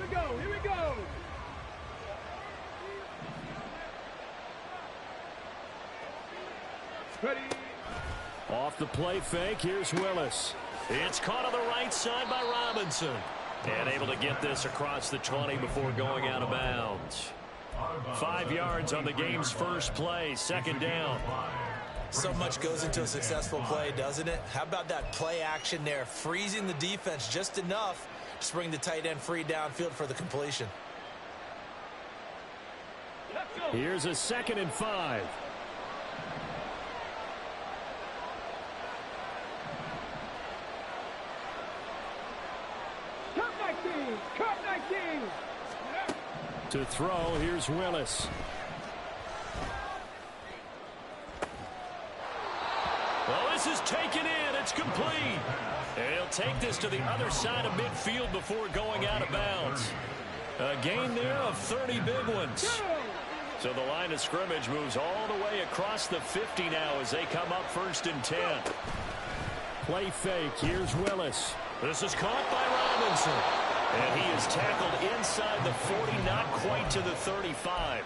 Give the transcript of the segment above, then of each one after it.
Here we go. Ready. Off the play fake, here's Willis. It's caught on the right side by Robinson. And able to get this across the 20 before going out of bounds. 5 yards on the game's first play, second down. So much goes into a successful play, doesn't it? How about that play action there, freezing the defense just enough to bring the tight end free downfield for the completion. Here's a 2nd and 5. Cut 19. To throw, here's Willis. Well, this is taken in. It's complete. And he'll take this to the other side of midfield before going out of bounds. A gain there of 30 big ones. So the line of scrimmage moves all the way across the 50 now as they come up 1st and 10. Play fake. Here's Willis. This is caught by Robinson. And he is tackled inside the 40, not quite to the 35.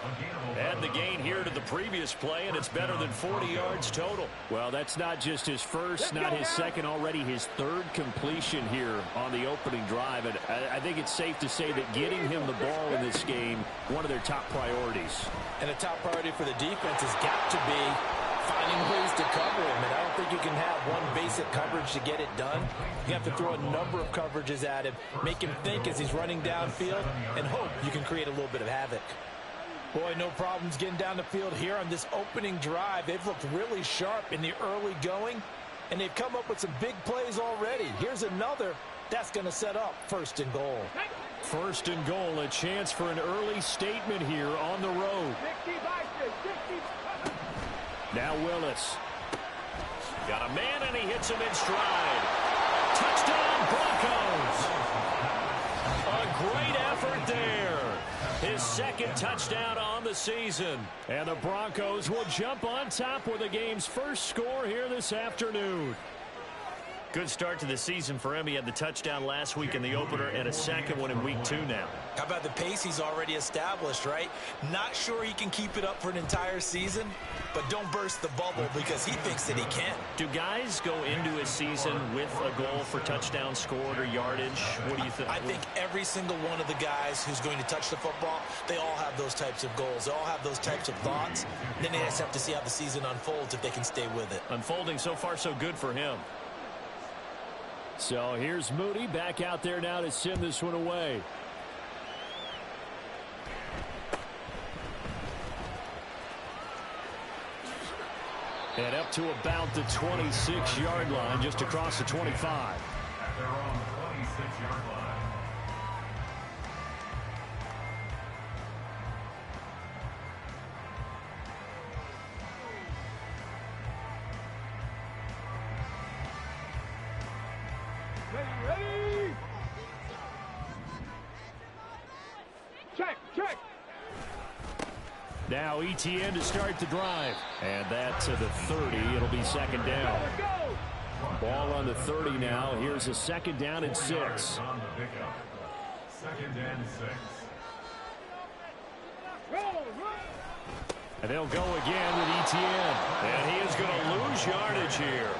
Add the gain here to the previous play, and it's better than 40 yards total. Well, that's not just his first, not his second, already his 3rd completion here on the opening drive. And I think it's safe to say that getting him the ball in this game, one of their top priorities. And a top priority for the defense has got to be finding ways to cover him. And I don't think you can have one basic coverage to get it done. You have to throw a number of coverages at him, make him think as he's running downfield, and hope you can create a little bit of havoc. Boy, no problems getting down the field here on this opening drive. They've looked really sharp in the early going, and they've come up with some big plays already. Here's another that's going to set up 1st and goal. 1st and goal, a chance for an early statement here on the road. 60 by 60. Now Willis. Got a man, and he hits him in stride. Touchdown, Broncos. A great effort there. His 2nd touchdown on the season. And the Broncos will jump on top with the game's first score here this afternoon. Good start to the season for him. He had the touchdown last week in the opener and a 2nd one in week 2 now. How about the pace he's already established, right? Not sure he can keep it up for an entire season, but don't burst the bubble because he thinks that he can. Do guys go into a season with a goal for touchdown scored or yardage? What do you think? I think every single one of the guys who's going to touch the football, they all have those types of goals. They all have those types of thoughts. Then they just have to see how the season unfolds if they can stay with it. Unfolding so far so good for him. So here's Moody back out there now to send this one away. And up to about the 26-yard line, just across the 25. At their own 26-yard line. Ready. Check. Now ETN to start the drive. And that to the 30. It'll be 2nd down. Ball on the 30 now. Here's a 2nd down and 6. 2nd and 6. And they'll go again with ETN. And he is going to lose yardage here.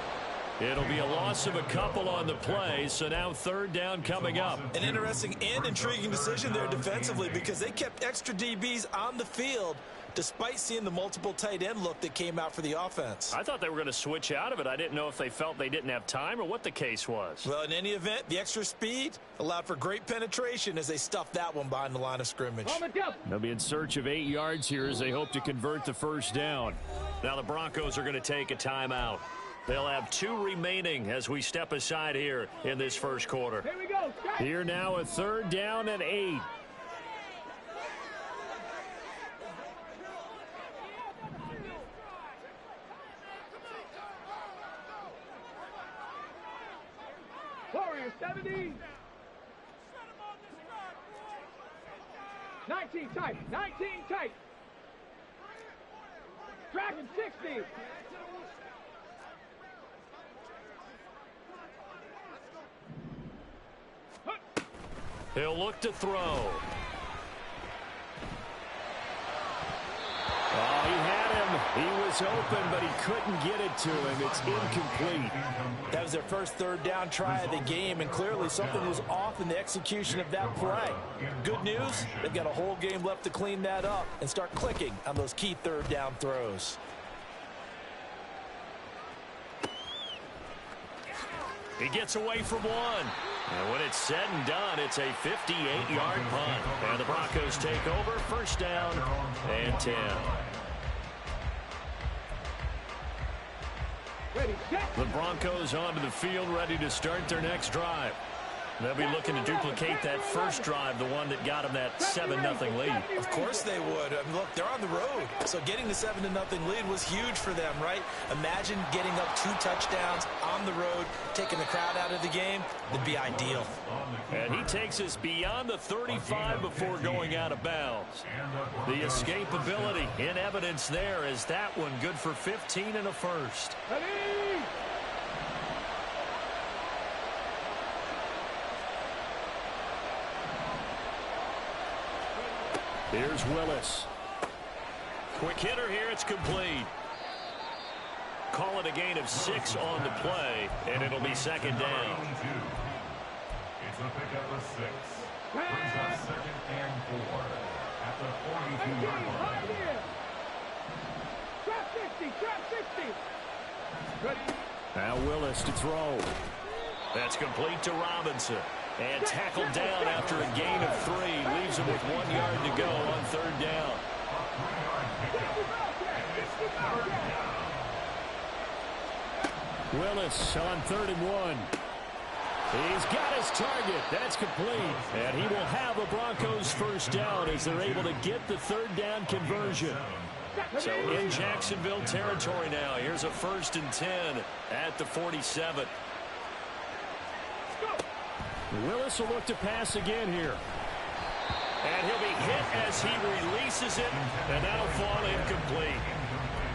It'll be a loss of a couple on the play, so now 3rd down coming up. An interesting and intriguing decision there defensively because they kept extra DBs on the field despite seeing the multiple tight end look that came out for the offense. I thought they were going to switch out of it. I didn't know if they felt they didn't have time or what the case was. Well, in any event, the extra speed allowed for great penetration as they stuffed that one behind the line of scrimmage. They'll be in search of 8 yards here as they hope to convert the 1st down. Now the Broncos are going to take a timeout. They'll have 2 remaining as we step aside here in this first quarter. Here we go. Here now a 3rd down and 8. Warriors 70. 19 tight. Dragon 60. He'll look to throw. Oh, he had him. He was open, but he couldn't get it to him. It's incomplete. That was their first third down try of the game, and clearly something was off in the execution of that play. Good news, they've got a whole game left to clean that up and start clicking on those key third down throws. He gets away from one. And when it's said and done, it's a 58-yard punt. And the Broncos take over, first down and 10. Ready, set. The Broncos onto the field, ready to start their next drive. They'll be looking to duplicate that first drive, the one that got them that 7-0 lead. Of course they would. I mean, look, they're on the road. So getting the 7-0 lead was huge for them, right? Imagine getting up 2 touchdowns on the road, taking the crowd out of the game. That'd be ideal. And he takes us beyond the 35 before going out of bounds. The escapability in evidence there is that one good for 15 and a first. Ready. Here's Willis. Quick hitter here. It's complete. Call it a gain of 6 on the play, and it'll be second down. It's a pickup of 6. Brings up 2nd and 4 at the 42-yard line. Trap 60, trap 60. Ready. Now Willis to throw. That's complete to Robinson. And tackled down after a gain of 3. Leaves him with 1 yard to go on third down. Willis on 3rd and 1. He's got his target. That's complete. And he will have a Broncos first down as they're able to get the third down conversion. So in Jacksonville territory now. Here's a 1st and 10 at the 47. Willis will look to pass again here. And he'll be hit as he releases it, and that'll fall incomplete.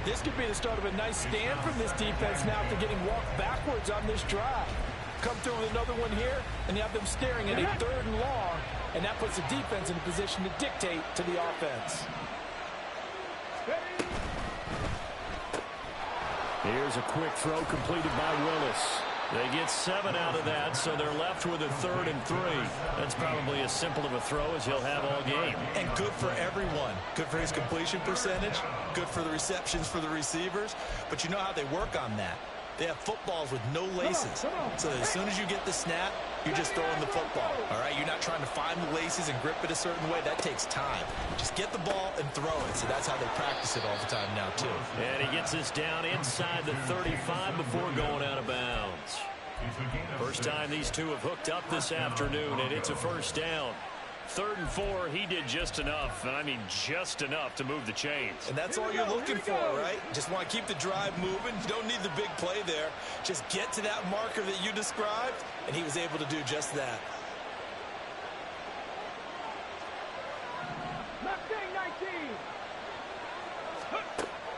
This could be the start of a nice stand from this defense now after getting walked backwards on this drive. Come through with another one here, and you have them staring at a 3rd and long, and that puts the defense in a position to dictate to the offense. Here's a quick throw completed by Willis. They get 7 out of that, so they're left with a 3rd and 3. That's probably as simple of a throw as he'll have all game. And good for everyone. Good for his completion percentage. Good for the receptions for the receivers. But you know how they work on that. They have footballs with no laces. So as soon as you get the snap, you're just throwing the football. All right, you're not trying to find the laces and grip it a certain way. That takes time. Just get the ball and throw it. So that's how they practice it all the time now, too. And he gets us down inside the 35 before going out of bounds. First time these two have hooked up this afternoon, and it's a first down. 3rd and 4, he did just enough, and I mean just enough to move the chains. And that's all you're looking for, right? Just want to keep the drive moving. You don't need the big play there. Just get to that marker that you described, and he was able to do just that. Mustang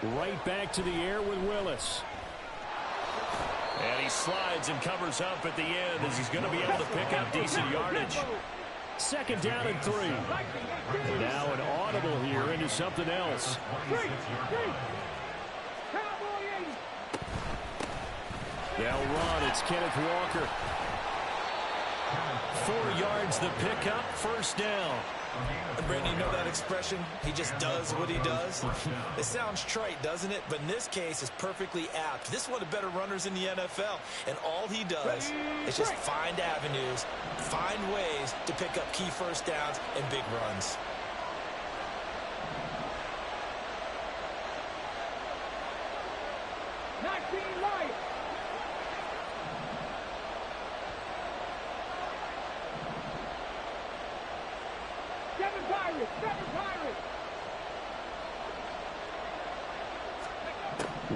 19. Right back to the air with Willis. And he slides and covers up at the end as he's going to be able to pick up decent yardage. 2nd down and 3. Now an audible here into something else. They'll run. It's Kenneth Walker. 4 yards the pickup, first down. And Brandon, you know that expression? He just does what he does. It sounds trite, doesn't it? But in this case, it's perfectly apt. This is one of the better runners in the NFL. And all he does is just find avenues, find ways to pick up key first downs and big runs.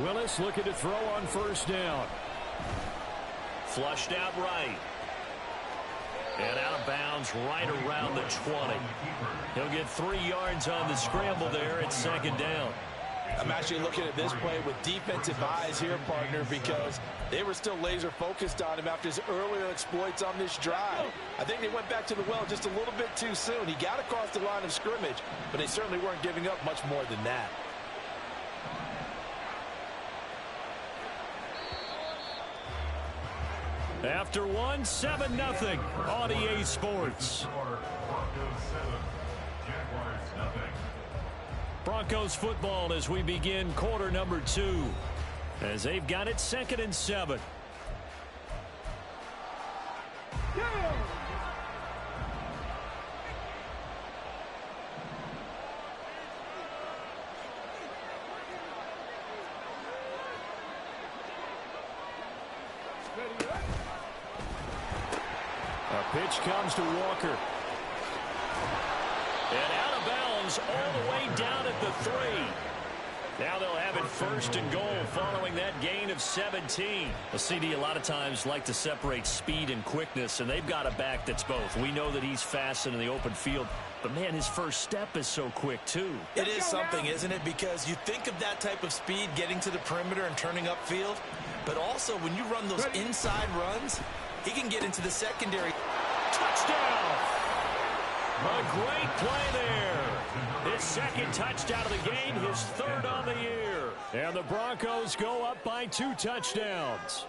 Willis looking to throw on first down. Flushed out right. And out of bounds right around the 20. He'll get 3 yards on the scramble there at 2nd down. I'm actually looking at this play with defensive eyes here, partner, because they were still laser focused on him after his earlier exploits on this drive. I think they went back to the well just a little bit too soon. He got across the line of scrimmage, but they certainly weren't giving up much more than that. After one, 7-0 on EA Sports. Broncos football as we begin quarter number 2. As they've got it 2nd and 7. A pitch comes to Walker. And out of bounds all the way down at the 3. Now they'll have it 1st and goal following that gain of 17. The CD a lot of times like to separate speed and quickness, and they've got a back that's both. We know that he's fast in the open field, but man, his first step is so quick too. It is something, isn't it? Because you think of that type of speed getting to the perimeter and turning upfield, but also when you run those inside runs, he can get into the secondary. Touchdown! A great play there. His 2nd touchdown of the game, his 3rd on the year. And the Broncos go up by 2 touchdowns.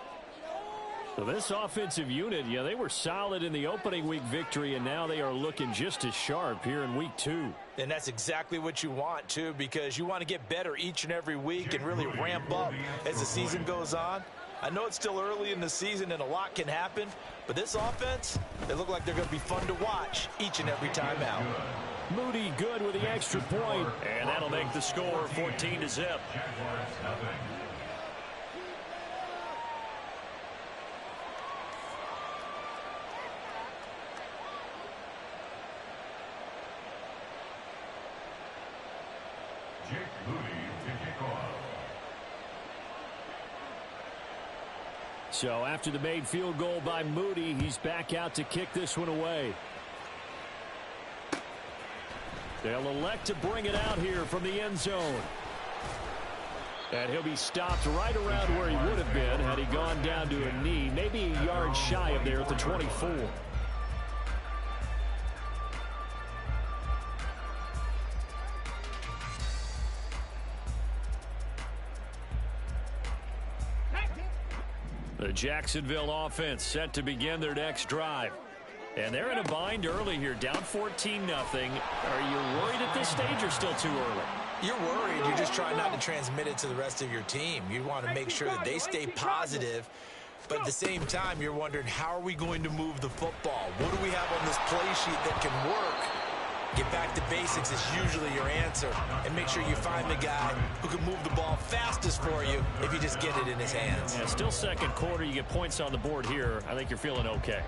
So this offensive unit, yeah, they were solid in the opening week victory, and now they are looking just as sharp here in week 2. And that's exactly what you want, too, because you want to get better each and every week and really ramp up as the season goes on. I know it's still early in the season and a lot can happen, but this offense, they look like they're going to be fun to watch each and every time out. Moody good with the extra point, and that'll make the score 14-0. Jake Moody to kick off. So after the made field goal by Moody, he's back out to kick this one away. They'll elect to bring it out here from the end zone. And he'll be stopped right around where he would have been had he gone down to a knee, maybe a yard shy of there at the 24. The Jacksonville offense set to begin their next drive. And they're in a bind early here, down 14-0. Are you worried at this stage or still too early? You're worried. You're just trying not to transmit it to the rest of your team. You want to make sure that they stay positive. But at the same time, you're wondering, how are we going to move the football? What do we have on this play sheet that can work? Get back to basics is usually your answer. And make sure you find the guy who can move the ball fastest for you if you just get it in his hands. Yeah, still second quarter. You get points on the board here. I think you're feeling okay.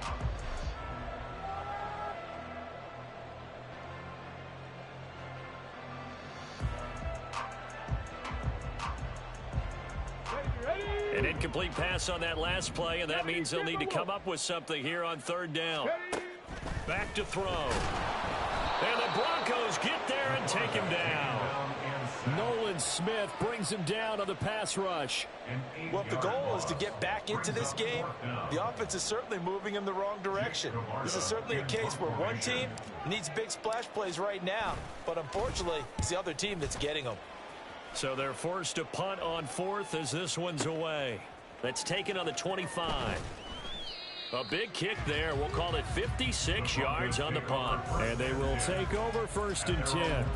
An incomplete pass on that last play, and that means they'll need to come up with something here on 3rd down. Back to throw. And the Broncos get there and take him down. Nolan Smith brings him down on the pass rush. Well, if the goal is to get back into this game, the offense is certainly moving in the wrong direction. This is certainly a case where one team needs big splash plays right now, but unfortunately, it's the other team that's getting them. So they're forced to punt on 4th as this one's away. That's taken on the 25. A big kick there. We'll call it 56 yards on the punt. And they will take over 1st and 10.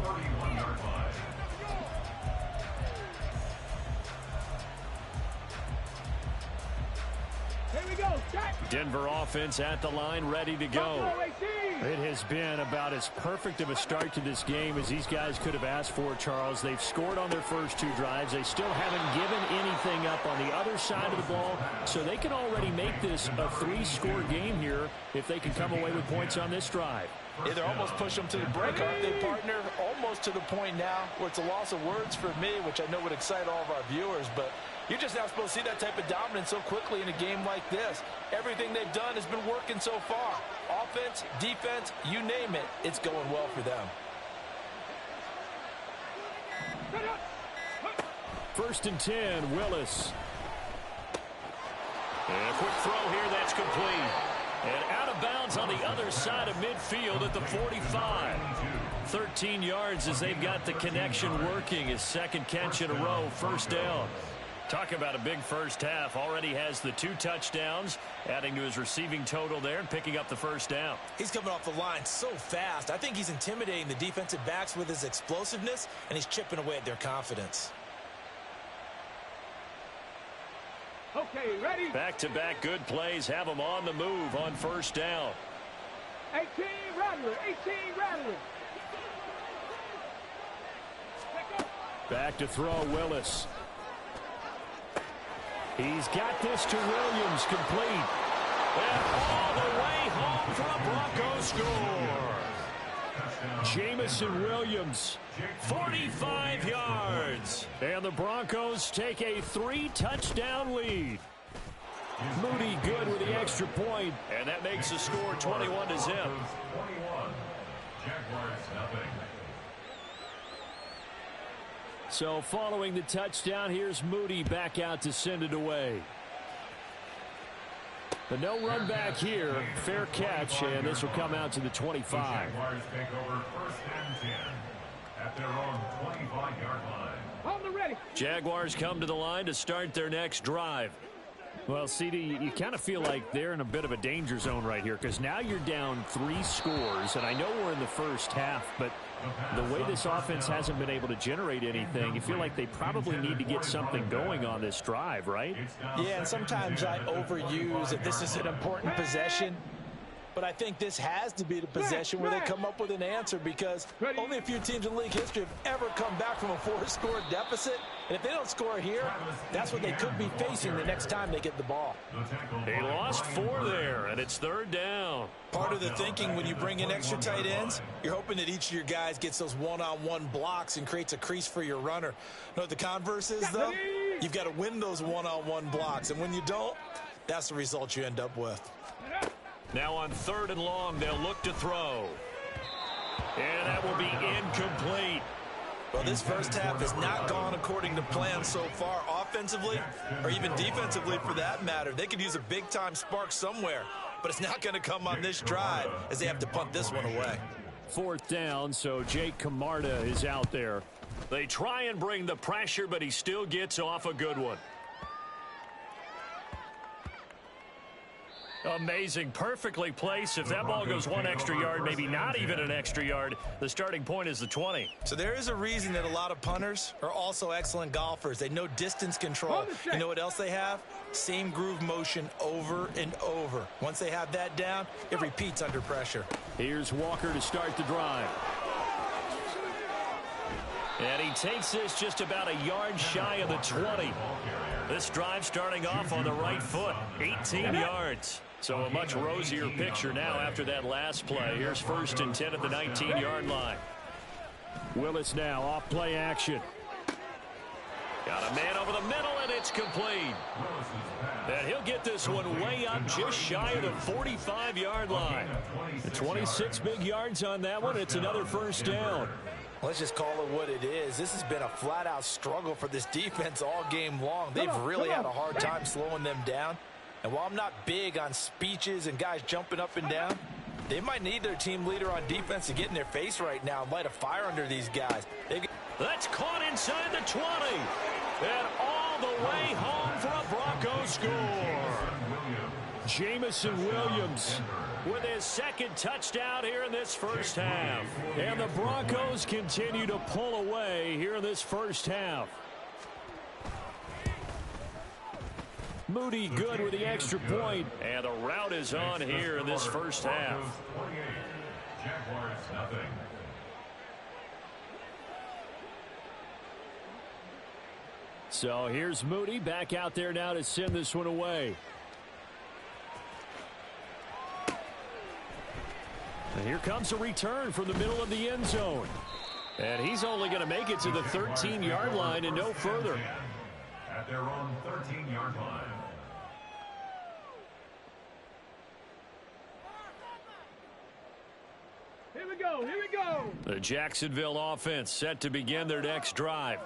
Here we go. Denver offense at the line, ready to go. It has been about as perfect of a start to this game as these guys could have asked for, Charles. They've scored on their first 2 drives. They still haven't given anything up on the other side of the ball, so they can already make this a 3-score game here if they can come away with points on this drive. Yeah, they're almost pushing them to the break, aren't they, partner? Almost to the point now where it's a loss of words for me, which I know would excite all of our viewers, but you're just not supposed to see that type of dominance so quickly in a game like this. Everything they've done has been working so far. Offense, defense, you name it, it's going well for them. First and 10, Willis. And a quick throw here, that's complete. And out of bounds on the other side of midfield at the 45. 13 yards as they've got the connection working. His second catch in a row, first down. Talk about a big first half. Already has the 2 touchdowns, adding to his receiving total there and picking up the first down. He's coming off the line so fast. I think he's intimidating the defensive backs with his explosiveness, and he's chipping away at their confidence. Okay, ready? Back-to-back good plays have him on the move on first down. 18 Rattler, 18 Rattler. Back to throw, Willis. He's got this to Williams, complete. And all the way home for a Broncos score. Jamison Williams, 45 yards. And the Broncos take a 3-touchdown lead. Moody good with the extra point. And that makes the score 21-0. 21. Jaguars nothing. So following the touchdown, here's Moody back out to send it away. But no run back here. Fair catch, and this will come out to the 25. The Jaguars take over first and 10 at their own 25-yard line. On the ready. Jaguars come to the line to start their next drive. Well, CD, you kind of feel like they're in a bit of a danger zone right here because now you're down 3 scores, and I know we're in the first half, but the way this offense hasn't been able to generate anything, you feel like they probably need to get something going on this drive, right? Yeah, and sometimes I overuse that this is an important possession. But I think this has to be the possession where they come up with an answer because only a few teams in league history have ever come back from a 4-score deficit. And if they don't score here, that's what they could be facing the next time they get the ball. They lost 4 there, and it's third down. Part of the thinking when you bring in extra tight ends, you're hoping that each of your guys gets those one-on-one blocks and creates a crease for your runner. You know what the converse is, though? You've got to win those one-on-one blocks. And when you don't, that's the result you end up with. Now on third and long, they'll look to throw. And that will be incomplete. Well, this first half has not gone according to plan so far offensively or even defensively for that matter. They could use a big-time spark somewhere, but it's not going to come on this drive as they have to punt this one away. Fourth down, so Jake Camarda is out there. They try and bring the pressure, but he still gets off a good one. Amazing, perfectly placed. If that ball goes 1 extra yard, maybe not even an extra yard, the starting point is the 20. So there is a reason that a lot of punters are also excellent golfers. They know distance control. You know what else they have? Same groove motion over and over. Once they have that down, it repeats under pressure. Here's Walker to start the drive. And he takes this just about a yard shy of the 20. This drive starting off on the right foot, 18 yards. So a much rosier picture now after that last play. Here's first and 10 at the 19-yard line. Willis now off play action. Got a man over the middle, and it's complete. And he'll get this one way up just shy of the 45-yard line. The 26 big yards on that one. It's another first down. Let's just call it what it is. This has been a flat-out struggle for this defense all game long. They've really had a hard time slowing them down. And while I'm not big on speeches and guys jumping up and down, they might need their team leader on defense to get in their face right now and light a fire under these guys. That's caught inside the 20. And all the way home for a Broncos score. Jamison Williams with his second touchdown here in this first half. And the Broncos continue to pull away here in this first half. Moody good with the extra point. And the route is on here in this first half. Jaguars nothing. So here's Moody back out there now to send this one away. And here comes a return from the middle of the end zone. And he's only going to make it to the 13-yard line and no further. At their own 13-yard line. Here we go, here we go. The Jacksonville offense set to begin their next drive.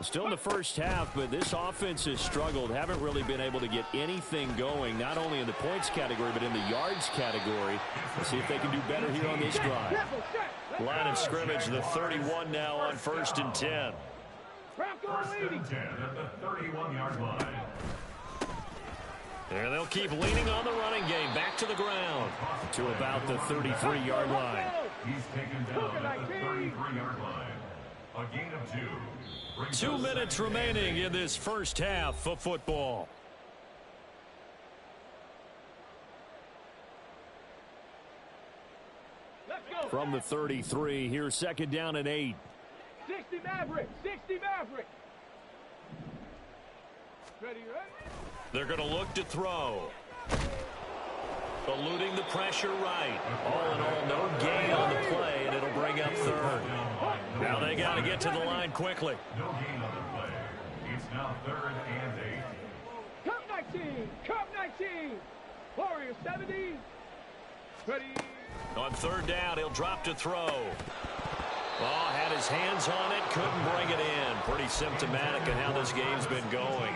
Still in the first half, but this offense has struggled. Haven't really been able to get anything going, not only in the points category, but in the yards category. Let's see if they can do better here on this drive. Line of scrimmage, the 31 now on 1st and 10. First and 10 at the 31-yard line. And they'll keep leaning on the running game. Back to the ground to about the 33-yard line. He's taken down at the 33-yard line. A gain of 2. 2 minutes remaining in this first half of football. From the 33, here's 2nd down and 8. 60 Maverick, 60 Maverick. Ready, ready? They're going to look to throw. Eluding the pressure right. All in all, no gain on the play, and it'll bring up 3rd. Now they got to get to the line quickly. No gain on the play. It's now 3rd and 8. Cup 19, Cup 19. Warrior 70. Ready. On 3rd down, he'll drop to throw. Oh, had his hands on it, couldn't bring it in. Pretty symptomatic of how this game's been going.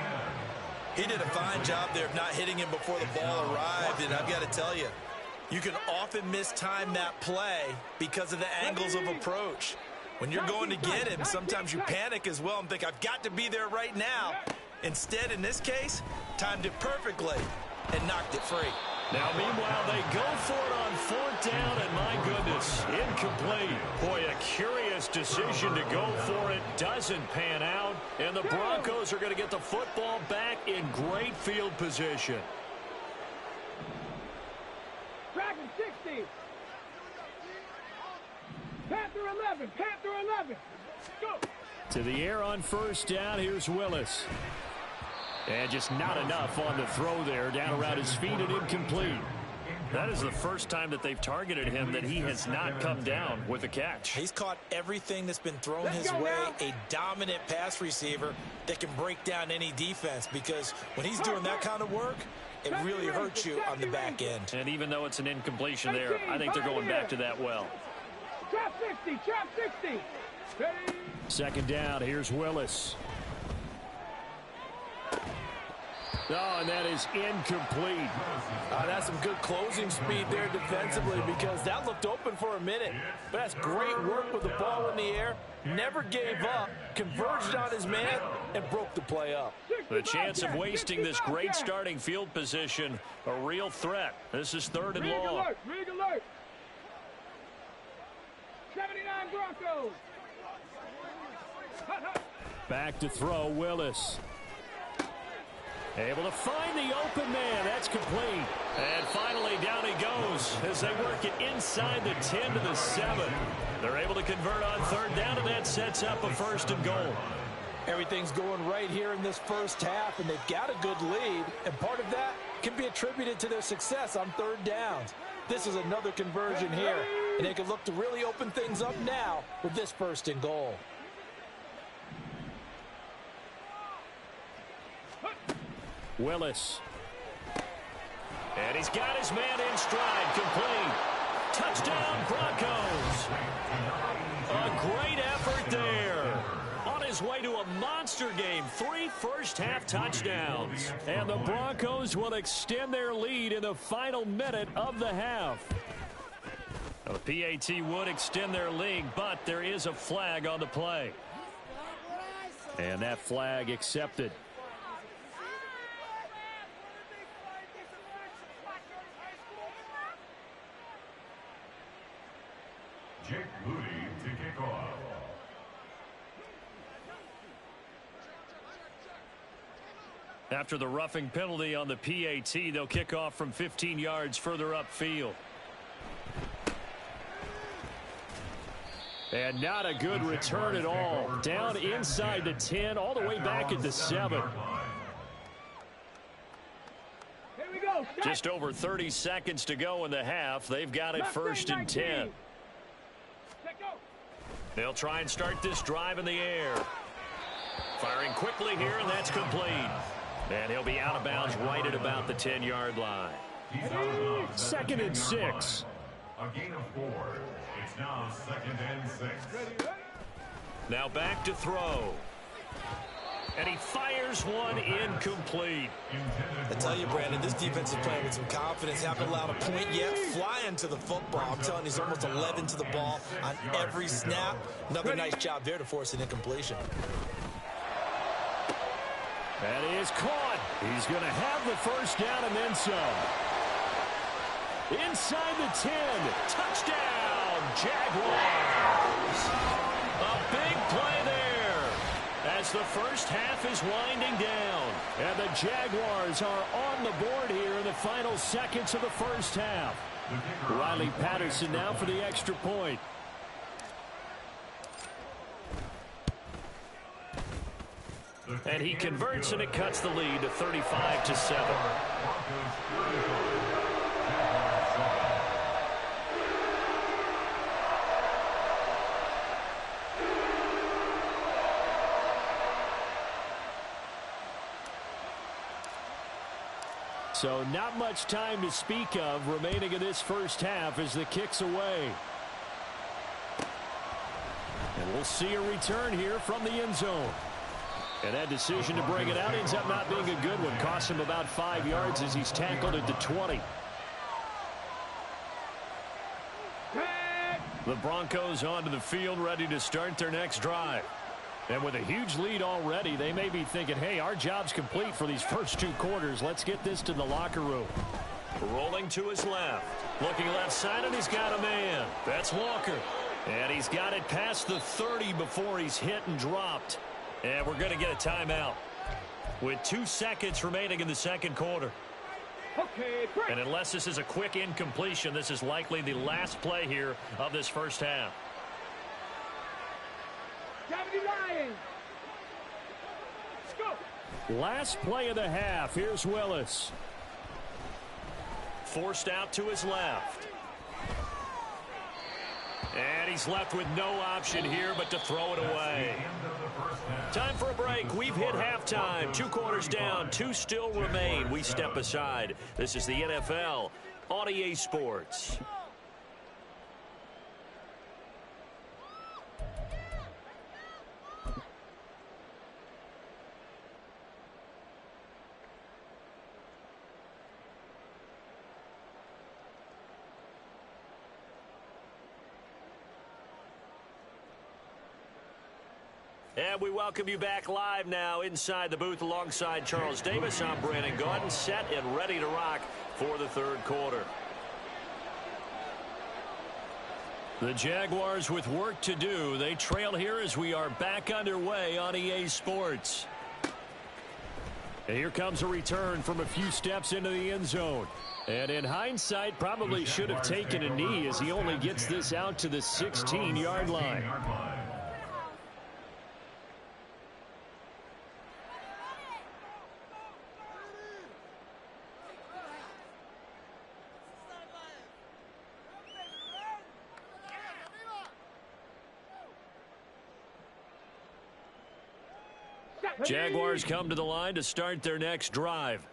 He did a fine job there of not hitting him before the ball arrived, and I've got to tell you, you can often mistime that play because of the angles of approach. When you're going to get him, sometimes you panic as well and think, I've got to be there right now. Instead, in this case, timed it perfectly and knocked it free. Now, meanwhile, they go for it on 4th down, and my goodness, incomplete. Boy, a curious decision to go for it. Doesn't pan out, and the Broncos are going to get the football back in great field position. Dragon 60. Panther 11, Panther 11. Go. To the air on 1st down, here's Willis. And just not enough on the throw there, down around his feet and incomplete. That is the first time that they've targeted him that he has not come down with a catch. He's caught everything that's been thrown his way, a dominant pass receiver that can break down any defense, because when he's doing that kind of work, it really hurts you on the back end. And even though it's an incompletion there, I think they're going back to that well. Trap 60, trap 60. Ready. 2nd down, here's Willis. Oh, and that is incomplete. That's some good closing speed there defensively, because that looked open for a minute. But that's great work with the ball in the air. Never gave up, converged on his man, and broke the play up. The chance of wasting this great starting field position, a real threat. This is 3rd and long. Rig alert. 79 Broncos. Back to throw, Willis. Able to find the open man. That's complete. And finally, down he goes as they work it inside the 10 to the 7. They're able to convert on 3rd down, and that sets up a 1st and goal. Everything's going right here in this first half, and they've got a good lead, and part of that can be attributed to their success on 3rd downs. This is another conversion here, and they can look to really open things up now with this 1st and goal. Willis. And he's got his man in stride, complete. Touchdown, Broncos. A great effort there. On his way to a monster game, 3 first-half touchdowns. And the Broncos will extend their lead in the final minute of the half. Now, the PAT would extend their lead, but there is a flag on the play. And that flag accepted. Jake Moody to kick off. After the roughing penalty on the PAT, they'll kick off from 15 yards further upfield. And not a good return at all. Down inside the 10, all the way back at the 7. Here we go. Just over 30 seconds to go in the half. They've got it 1st and 10. They'll try and start this drive in the air. Firing quickly here, and that's complete. And he'll be out of bounds right at about the 10-yard line. 2nd and 6. A gain of 4. It's now 2nd and 6. Now back to throw. And he fires one incomplete. I tell you, Brandon, this defense is playing with some confidence. Haven't allowed a point yet. Flying to the football. I'm telling you, he's almost 11 to the ball on every snap. Another nice job there to force an incompletion. That is caught. He's going to have the first down and then some. Inside the 10. Touchdown, Jaguars. A big play there as the first half is winding down. And the Jaguars are on the board here in the final seconds of the first half. Riley Patterson now for the extra point. And he converts, and it cuts the lead to 35-7. So not much time to speak of remaining in this first half as the kick's away. And we'll see a return here from the end zone. And that decision to bring it out ends up not being a good one. Costs him about 5 yards as he's tackled at the 20. The Broncos onto the field ready to start their next drive. And with a huge lead already, they may be thinking, hey, our job's complete for these first 2 quarters. Let's get this to the locker room. Rolling to his left. Looking left side, and he's got a man. That's Walker. And he's got it past the 30 before he's hit and dropped. And we're going to get a timeout with 2 seconds remaining in the second quarter. Okay, break. And unless this is a quick incompletion, this is likely the last play here of this first half. 70 Lions. Let's go. Last play of the half. Here's Willis. Forced out to his left. And he's left with no option here but to throw it away. Time for a break. We've hit halftime. 2 quarters down. 2 still remain. We step aside. This is the NFL on EA Sports. And we welcome you back live now inside the booth alongside Charles Davis. I'm Brandon Gaudin, set and ready to rock for the third quarter. The Jaguars with work to do. They trail here as we are back underway on EA Sports. And here comes a return from a few steps into the end zone. And in hindsight, probably should have taken a knee as he only gets this out to the 16-yard line. Jaguars come to the line to start their next drive.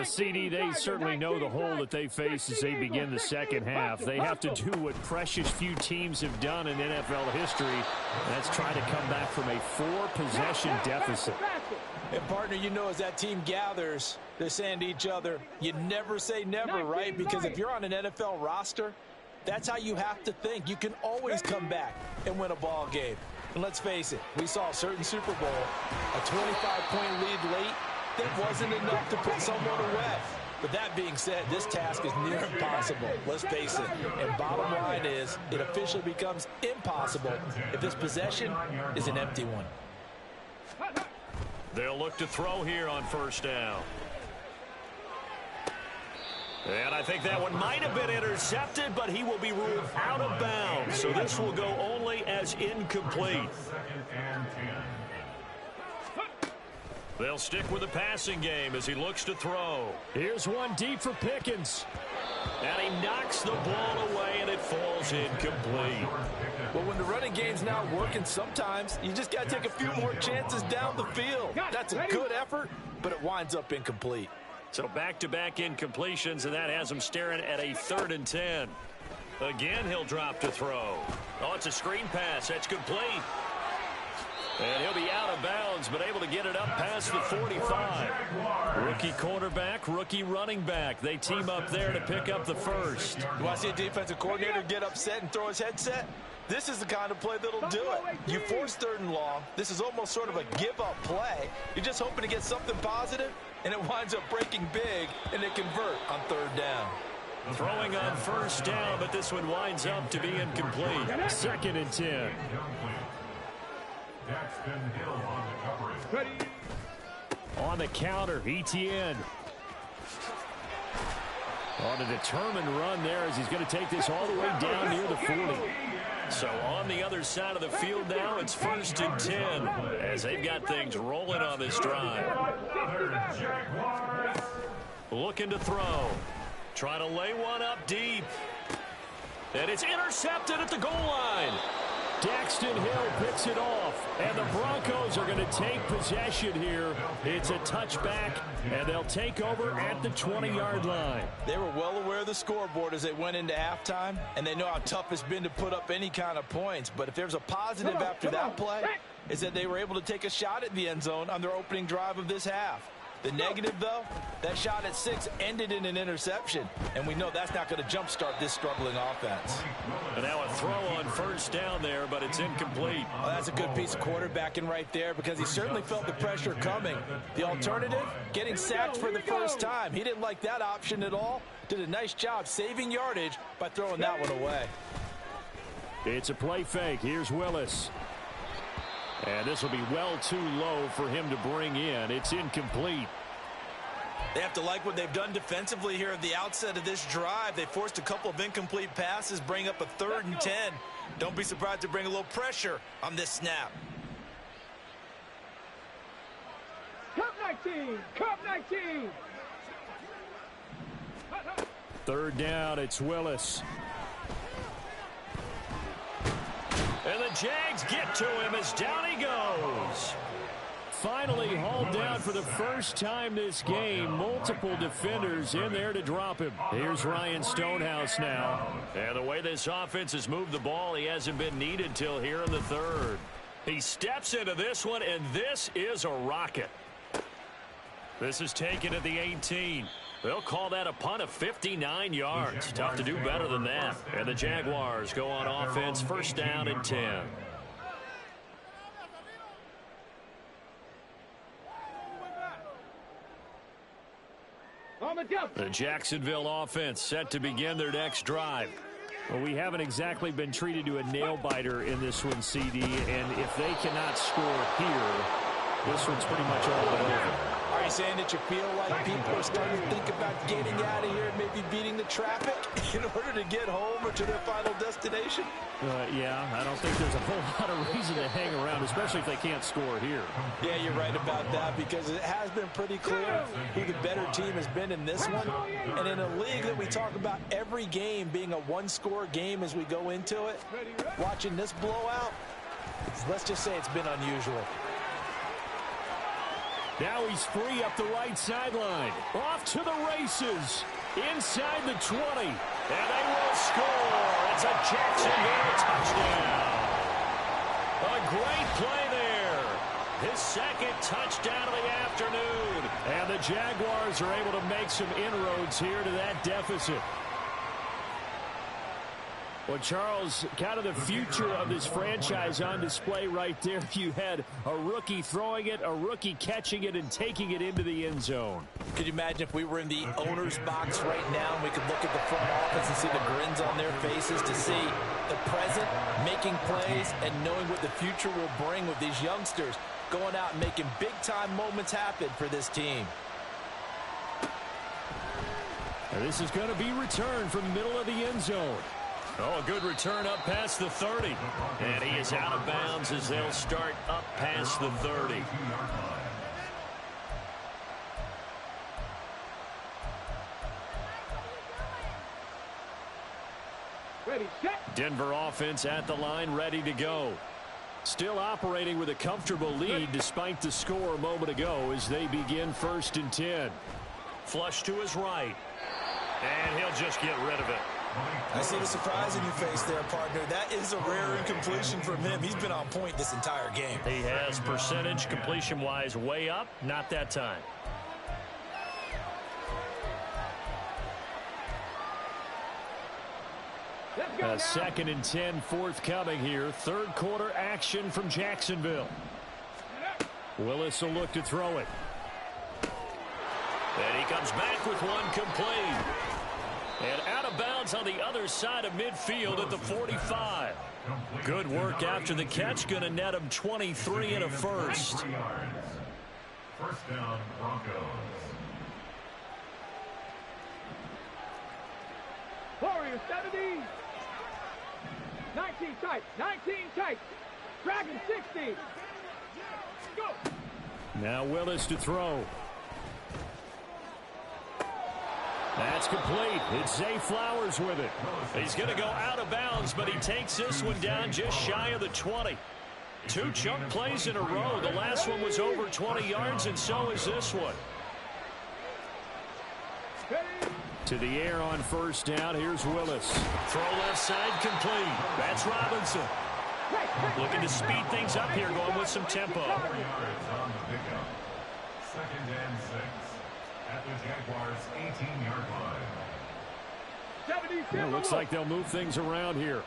CD, they certainly know the hole that they face as they begin the second half. They have to do what precious few teams have done in NFL history. That's try to come back from a 4-possession deficit. And, partner, you know, as that team gathers, they're saying to each other, you never say never, right? Because if you're on an NFL roster, that's how you have to think. You can always come back and win a ball game. And let's face it, we saw a certain Super Bowl, a 25-point lead late, that wasn't enough to put someone away. But that being said, this task is near impossible. Let's face it. And bottom line is, it officially becomes impossible if this possession is an empty one. They'll look to throw here on first down. And I think that one might have been intercepted, but he will be ruled out of bounds. So this will go only as incomplete. They'll stick with the passing game as he looks to throw. Here's one deep for Pickens. And he knocks the ball away, and it falls incomplete. Well, when the running game's not working, sometimes you just got to take a few more chances down the field. That's a good effort, but it winds up incomplete. So back-to-back incompletions, and that has him staring at a 3rd and 10. Again, he'll drop to throw. Oh, it's a screen pass. That's complete. And he'll be out of bounds, but able to get it up past the 45. Rookie quarterback, rookie running back. They team up there to pick up the first. You want to see a defensive coordinator get upset and throw his headset? This is the kind of play that'll do it. You force 3rd and long. This is almost sort of a give-up play. You're just hoping to get something positive, and it winds up breaking big, and they convert on 3rd down. Throwing on 1st down, but this one winds up to be incomplete. 2nd and 10. Daxton Hill on the coverage. On the counter, Etienne. On a determined run there as he's going to take this all the way down near the 40. So on the other side of the field now, it's 1st and 10 as they've got things rolling on this drive. Looking to throw. Trying to lay one up deep. And it's intercepted at the goal line. Daxton Hill picks it off, and the Broncos are going to take possession here. It's a touchback, and they'll take over at the 20-yard line. They were well aware of the scoreboard as they went into halftime, and they know how tough it's been to put up any kind of points. But if there's a positive after that play, is that they were able to take a shot at the end zone on their opening drive of this half. The negative, though, that shot at 6 ended in an interception, and we know that's not going to jumpstart this struggling offense. And now a throw on 1st down there, but it's incomplete. Well, that's a good piece of quarterbacking right there because he certainly felt the pressure coming. The alternative, getting sacked for the first time. He didn't like that option at all. Did a nice job saving yardage by throwing that one away. It's a play fake. Here's Willis. And this will be well too low for him to bring in. It's incomplete. They have to like what they've done defensively here at the outset of this drive. They forced a couple of incomplete passes, bring up a 3rd and 10. Don't be surprised to bring a little pressure on this snap. Cup 19! Cup 19! 3rd down, it's Willis. And the Jags get to him as down he goes. Finally hauled down for the first time this game. Multiple defenders in there to drop him. Here's Ryan Stonehouse now. And the way this offense has moved the ball, he hasn't been needed till here in the 3rd. He steps into this one, and this is a rocket. This is taken at the 18. They'll call that a punt of 59 yards. Tough to do better than that. And the Jaguars go on offense, 1st down and 10. The Jacksonville offense set to begin their next drive. Well, we haven't exactly been treated to a nail-biter in this one, CD, and if they cannot score here, this one's pretty much all but over. Are you saying that you feel like people are starting to think about getting out of here and maybe beating the traffic in order to get home or to their final destination? Yeah, I don't think there's a whole lot of reason to hang around, especially if they can't score here. Yeah, you're right about that because it has been pretty clear who the better team has been in this one. And in a league that we talk about every game being a one-score game as we go into it, watching this blowout, let's just say it's been unusual. Now he's free up the right sideline. Off to the races. Inside the 20. And they will score. It's a Jacksonville touchdown. A great play there. His 2nd touchdown of the afternoon. And the Jaguars are able to make some inroads here to that deficit. Well, Charles, kind of the future of this franchise on display right there. You had a rookie throwing it, a rookie catching it, and taking it into the end zone. Could you imagine if we were in the owner's box right now and we could look at the front office and see the grins on their faces to see the present, making plays, and knowing what the future will bring with these youngsters going out and making big-time moments happen for this team. And this is going to be returned from the middle of the end zone. Oh, a good return up past the 30. And he is out of bounds as they'll start up past the 30. Ready, set. Denver offense at the line, ready to go. Still operating with a comfortable lead despite the score a moment ago as they begin 1st and 10. Flush to his right. And he'll just get rid of it. I see the surprise in your face there, partner. That is a rare incompletion from him. He's been on point this entire game. He has percentage completion-wise way up. Not that time. Second and 10 forthcoming here. Third quarter action from Jacksonville. Willis will look to throw it. And he comes back with one complete. And out of bounds on the other side of midfield at the 45. Good work after the catch. Going to net him 23 and a first. First down, Broncos. Warriors 70. 19 tight. 19 tight. Dragon 60. Go. Now Willis to throw. That's complete. It's Zay Flowers with it. He's going to go out of bounds, but he takes this one down just shy of the 20. Two chunk plays in a row. The last one was over 20 yards, and so is this one. To the air on first down. Here's Willis. Throw left side complete. That's Robinson. Looking to speed things up here, going with some tempo. 4 yards on the pickup. Second and 6 at the Jaguars' 18-yard line. Well, looks like they'll move things around here.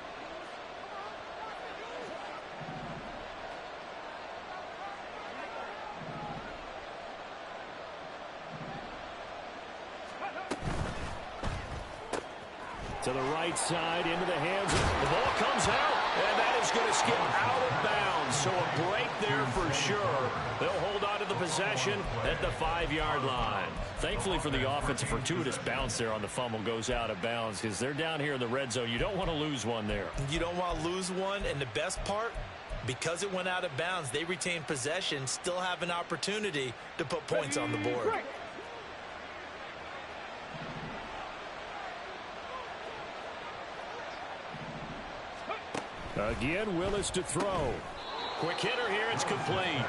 To the right side, into the hands. The ball comes out, and that is going to skip out of bounds. So a break there for sure. They'll hold on to the possession at the 5-yard line. Thankfully for the offense, a fortuitous bounce there on the fumble goes out of bounds because they're down here in the red zone. You don't want to lose one there. You don't want to lose one, and the best part, because it went out of bounds, they retain possession, still have an opportunity to put points on the board. Again, Willis to throw. Quick hitter here, it's complete.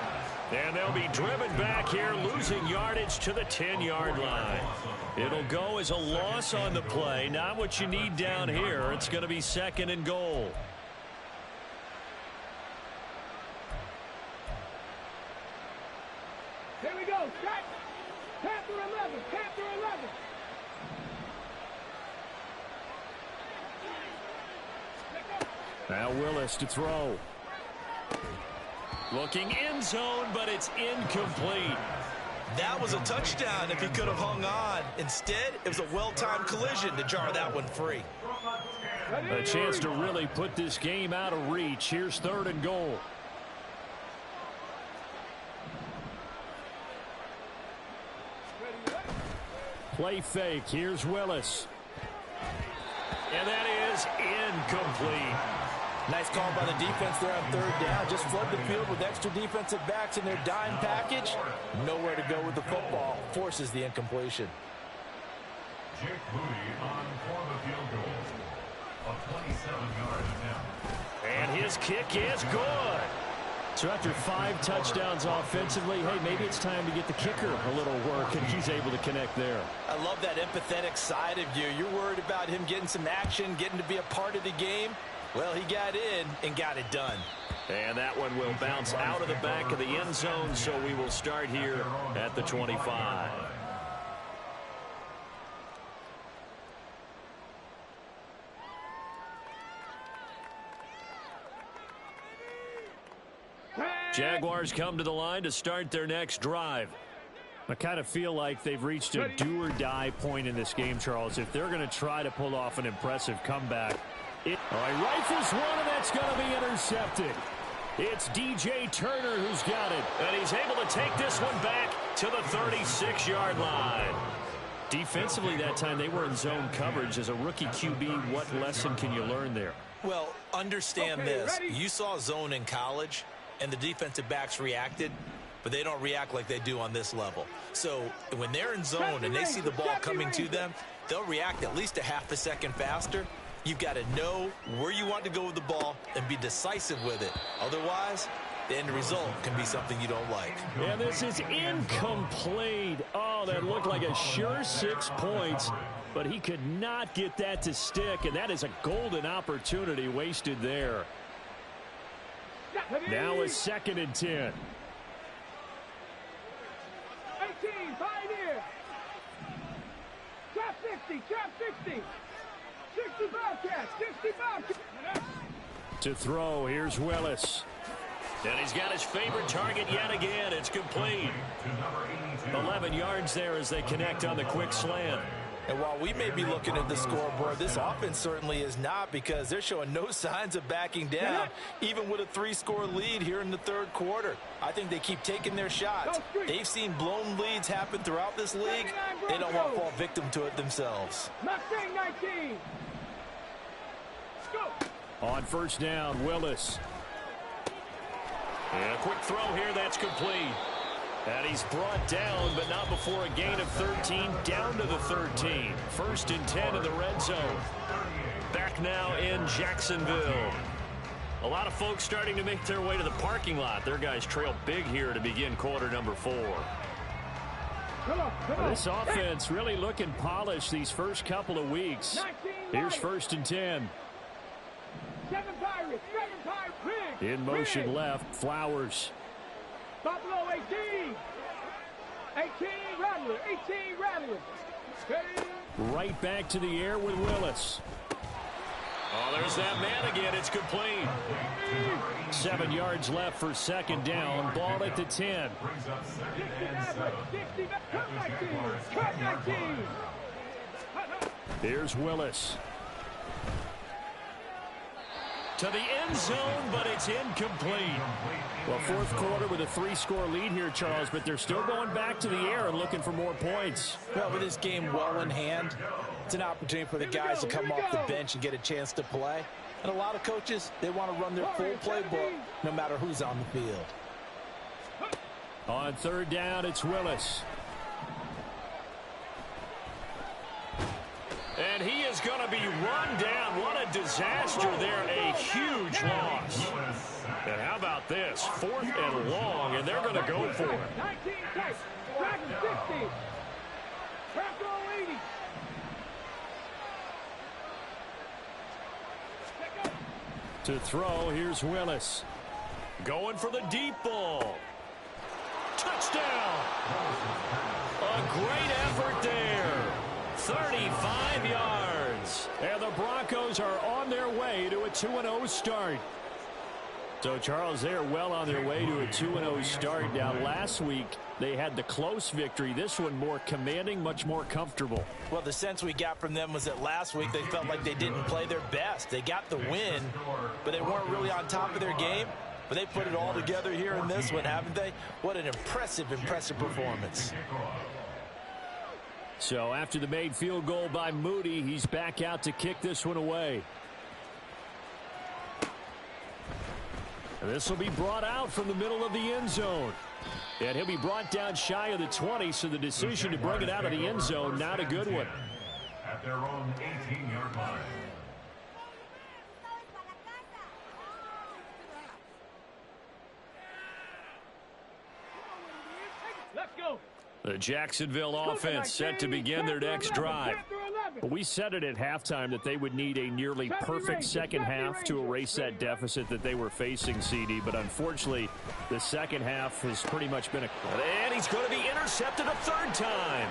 And they'll be driven back here, losing yardage to the 10-yard line. It'll go as a loss on the play. Not what you need down here. It's going to be second and goal. Here we go. Strike. Panther 11. Panther 11. Now Willis to throw. Looking end zone, but it's incomplete. That was a touchdown if he could have hung on. Instead, it was a well-timed collision to jar that one free. A chance to really put this game out of reach. Here's third and goal. Play fake. Here's Willis. And that is incomplete. Nice call by the defense there on third down. Just flood the field with extra defensive backs in their dime package. Nowhere to go with the football. Forces the incompletion. Jake Moody on for the field goal. A 27-yard attempt. And his kick is good. So after 5 touchdowns offensively, hey, maybe it's time to get the kicker a little work, and he's able to connect there. I love that empathetic side of you. You're worried about him getting some action, getting to be a part of the game. Well, he got in and got it done. And that one will bounce out of the back of the end zone, so we will start here at the 25. Jaguars come to the line to start their next drive. I kind of feel like they've reached a do-or-die point in this game, Charles. If they're going to try to pull off an impressive comeback, all right, rifles one, and that's going to be intercepted. It's DJ Turner who's got it, and he's able to take this one back to the 36-yard line. Defensively that time, they were in zone coverage. As a rookie QB, what lesson can you learn there? Well, understand this. You saw zone in college, and the defensive backs reacted, but they don't react like they do on this level. So when they're in zone and they see the ball coming to them, they'll react at least a half a second faster. You've got to know where you want to go with the ball and be decisive with it. Otherwise, the end result can be something you don't like. And this is incomplete. Oh, that looked like a sure 6 points. But he could not get that to stick, and that is a golden opportunity wasted there. Now a 2nd and 10. 18, Pioneer. Trap 60, trap 60. 60 Bobcats, 60 Bobcats. To throw, here's Willis. And he's got his favorite target yet again. It's complete. 11 yards there as they connect on the quick slant. And while we may be looking at the scoreboard, this offense certainly is not, because they're showing no signs of backing down, even with a 3-score lead here in the 3rd quarter. I think they keep taking their shots. They've seen blown leads happen throughout this league. They don't want to fall victim to it themselves. Mustang 19. Go. On 1st down, Willis. And a quick throw here, that's complete. And he's brought down, but not before a gain of 13, down to the 13. 1st and 10 in the red zone. Back now in Jacksonville. A lot of folks starting to make their way to the parking lot. Their guys trail big here to begin quarter number 4. Come on. This offense really looking polished these first couple of weeks. Here's 1st and 10. 7 Pirates, Big. In motion left, Flowers. Buffalo 18. 18 Rattler. 18 Rattler. Right back to the air with Willis. Oh, there's that man again. It's complete. 7 yards left for 2nd down. Ball at the 10. Cut 19. Here's Willis. To the end zone, but it's incomplete. Well, 4th quarter with a 3-score lead here, Charles, but they're still going back to the air and looking for more points. Well, with this game well in hand, it's an opportunity for the guys to come off the bench and get a chance to play. And a lot of coaches, they want to run their full playbook no matter who's on the field. On 3rd down, it's Willis. And he is going to be run down. What a disaster there. A huge loss. And how about this? 4th and long, and they're going to go for it. 19 tight. Dragon 60. Purple 80. To throw, here's Willis. Going for the deep ball. Touchdown. A great effort there. 35 yards. And the Broncos are on their way to a 2-0 start. So, Charles, they're well on their way to a 2-0 start. Now, last week, they had the close victory. This one more commanding, much more comfortable. Well, the sense we got from them was that last week they felt like they didn't play their best. They got the win, but they weren't really on top of their game. But they put it all together here in this one, haven't they? What an impressive performance. So after the made field goal by Moody, he's back out to kick this one away. And this will be brought out from the middle of the end zone. And he'll be brought down shy of the 20, so the decision to bring it out of the end zone, not a good one. At their own 18-yard line. Let's go. The Jacksonville offense set to begin their next drive. We said it at halftime that they would need a nearly perfect second half to erase that deficit that they were facing, CD. But unfortunately, the second half has pretty much been a... And he's going to be intercepted a 3rd time.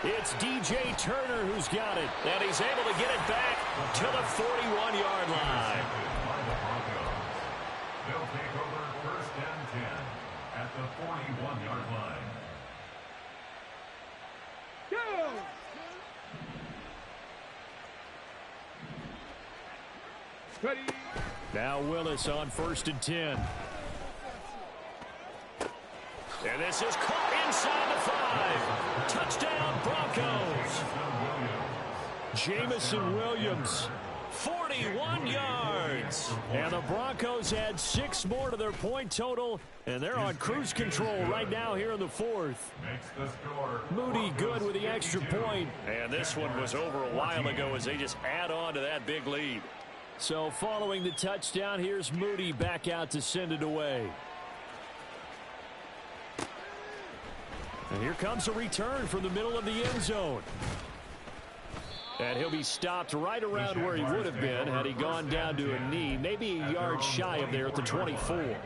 It's DJ Turner who's got it. And he's able to get it back to the 41-yard line. They'll take over 1st and 10 at the 41-yard line. Ready. Now Willis on 1st and 10. And this is caught inside the 5. Touchdown Broncos. Jamison Williams, 41 yards. And the Broncos add 6 more to their point total, and they're on cruise control right now here in the 4th. Moody good with the extra point. And this one was over a while ago as they just add on to that big lead. So following the touchdown, here's Moody back out to send it away. And here comes a return from the middle of the end zone. And he'll be stopped right around where he would have been had he gone down to a knee, maybe a yard shy of there at the 24.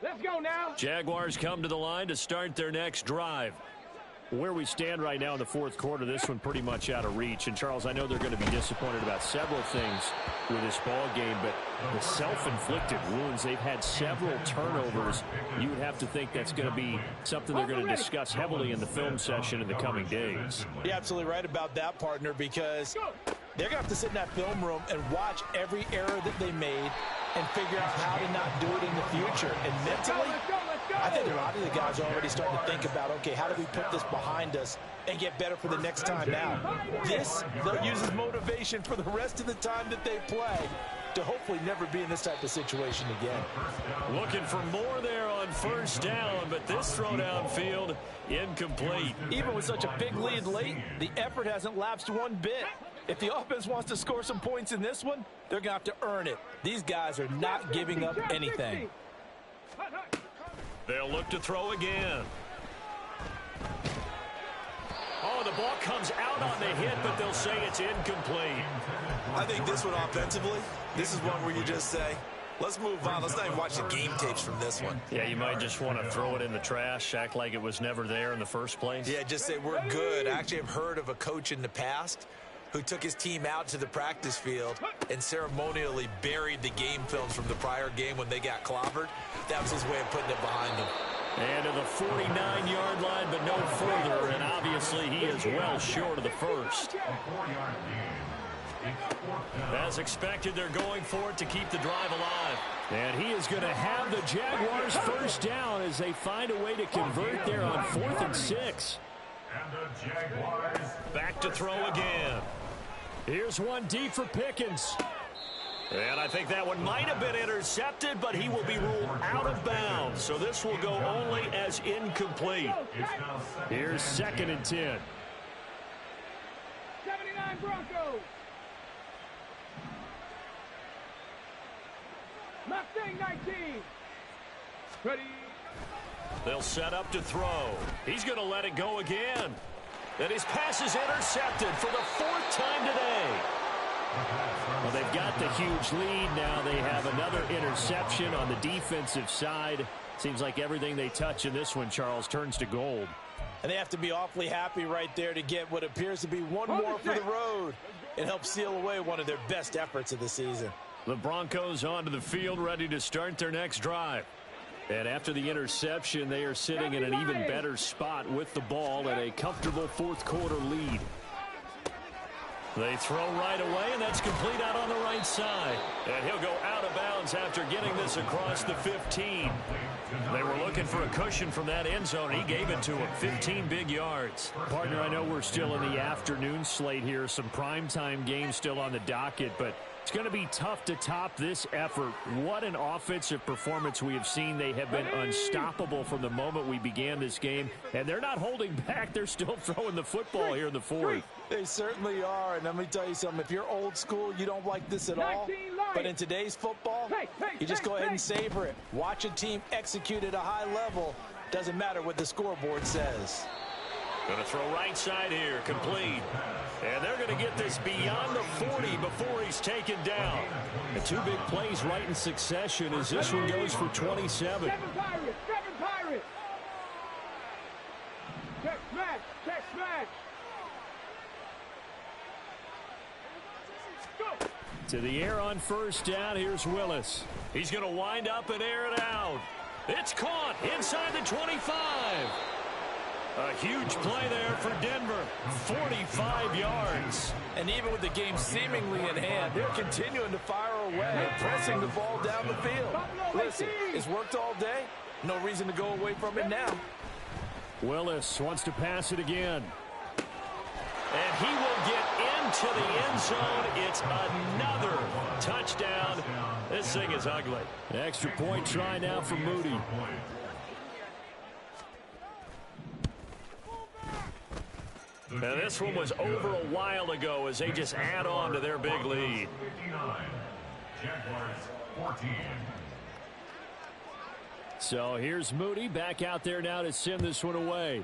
Let's go now. Jaguars come to the line to start their next drive. Where we stand right now in the fourth quarter, this one pretty much out of reach. And, Charles, I know they're going to be disappointed about several things with this ball game, but the self-inflicted wounds, they've had several turnovers. You would have to think that's going to be something they're going to discuss heavily in the film session in the coming days. You're absolutely right about that, partner, because they're going to have to sit in that film room and watch every error that they made and figure out how to not do it in the future. And mentally, I think a lot of the guys are already starting to think about, okay, how do we put this behind us and get better for the next time now? This, they'll use as motivation for the rest of the time that they play to hopefully never be in this type of situation again. Looking for more there on first down, but this throw downfield incomplete. Even with such a big lead late, the effort hasn't lapsed one bit. If the offense wants to score some points in this one, they're going to have to earn it. These guys are not giving up anything. They'll look to throw again. Oh, the ball comes out on the hit, but they'll say it's incomplete. I think this one offensively, this is one where you just say, let's move on. Let's not even watch the game tapes from this one. Yeah, you might just want to throw it in the trash, act like it was never there in the first place. Yeah, just say we're good. I actually have heard of a coach in the past who took his team out to the practice field and ceremonially buried the game films from the prior game when they got clobbered. That was his way of putting it behind them. And to the 49-yard line, but no further, and obviously he is well short of the first. As expected, they're going for it to keep the drive alive. And he is going to have the Jaguars first down as they find a way to convert there on 4th and 6. And the Jaguars back to throw again. Here's one deep for Pickens. And I think that one might have been intercepted, but he will be ruled out of bounds. So this will go only as incomplete. Here's 2nd and 10. 79 Broncos. Mustang 19. Ready. They'll set up to throw. He's going to let it go again. And his pass is intercepted for the 4th time today. Well, they've got the huge lead now. They have another interception on the defensive side. Seems like everything they touch in this one, Charles, turns to gold. And they have to be awfully happy right there to get what appears to be one more for the road and help seal away one of their best efforts of the season. The Broncos onto the field, ready to start their next drive. And after the interception, they are sitting in an even better spot with the ball and a comfortable 4th quarter lead. They throw right away, and that's complete out on the right side. And he'll go out of bounds after getting this across the 15. They were looking for a cushion from that end zone. He gave it to him. 15 big yards. Partner, I know we're still in the afternoon slate here. Some primetime games still on the docket, but it's going to be tough to top this effort. What an offensive performance we have seen. They have been unstoppable from the moment we began this game, and they're not holding back. They're still throwing the football here in the 4th. They certainly are, and let me tell you something. If you're old school, you don't like this at all. But in today's football, you just go ahead and savor it. Watch a team execute at a high level. Doesn't matter what the scoreboard says. Going to throw right side here, complete. And they're going to get this beyond the 40 before he's taken down. And 2 big plays right in succession as this one goes for 27. 7 Pirates, 7 Pirates. Check smash, check smash. Go. To the air on first down, here's Willis. He's going to wind up and air it out. It's caught inside the 25. A huge play there for Denver. 45 yards. And even with the game seemingly in hand, they're continuing to fire away, pressing the ball down the field. Listen, it's worked all day. No reason to go away from it now. Willis wants to pass it again. And he will get into the end zone. It's another touchdown. This thing is ugly. Extra point try now for Moody. And this one was over a while ago as they just add on to their big lead. 59, Jaguars 14. So here's Moody back out there now to send this one away.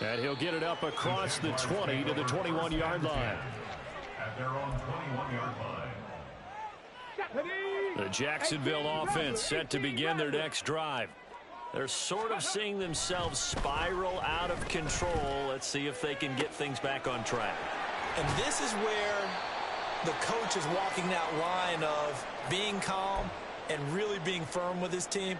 And he'll get it up across the 20 to the 21-yard line. At their own 21-yard line. The Jacksonville offense set to begin their next drive. They're sort of seeing themselves spiral out of control. Let's see if they can get things back on track. And this is where the coach is walking that line of being calm and really being firm with his team.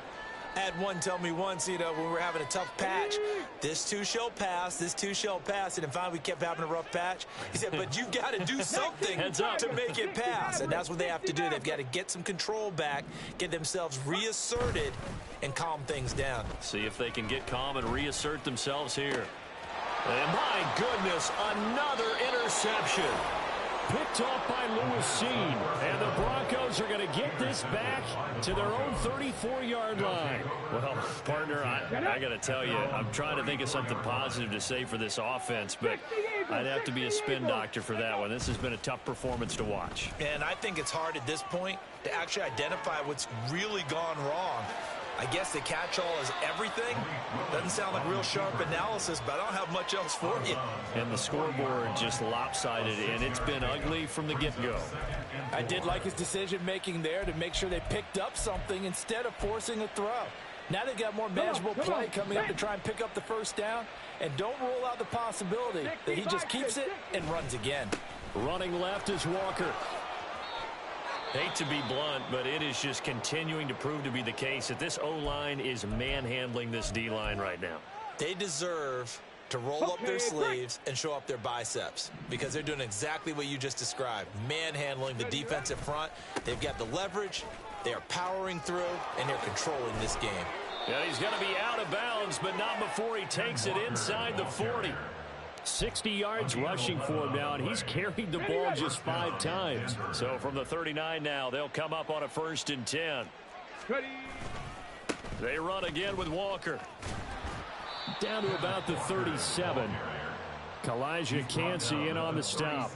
I had one tell me once, when we were having a tough patch, this too shall pass, this too shall pass. And then finally we kept having a rough patch. He said, but you've got to do something to make it pass. And that's what they have to do. They've got to get some control back, get themselves reasserted, and calm things down. See if they can get calm and reassert themselves here. And my goodness, another interception. Picked off by Lewis Cine. And the Broncos are going to get this back to their own 34-yard line. Well, partner, I got to tell you, I'm trying to think of something positive to say for this offense, but I'd have to be a spin doctor for that one. This has been a tough performance to watch. And I think it's hard at this point to actually identify what's really gone wrong. I guess the catch-all is everything. Doesn't sound like real sharp analysis, but I don't have much else for you. And the scoreboard just lopsided, and it's been ugly from the get-go. I did like his decision-making there to make sure they picked up something instead of forcing a throw. Now they've got more manageable play coming up to try and pick up the first down, and don't rule out the possibility that he just keeps it and runs again. Running left is Walker. Hate to be blunt, but it is just continuing to prove to be the case that this O-line is manhandling this D-line right now. They deserve to roll up their sleeves and show up their biceps because they're doing exactly what you just described, manhandling the defensive front. They've got the leverage, they are powering through, and they're controlling this game. Yeah, he's going to be out of bounds, but not before he takes it inside the 40. 60 yards rushing for him now, and he's carried the ball just 5 times. So from the 39 now, they'll come up on a 1st and 10. They run again with Walker. Down to about the 37. Kalijah Kancey in on the stop.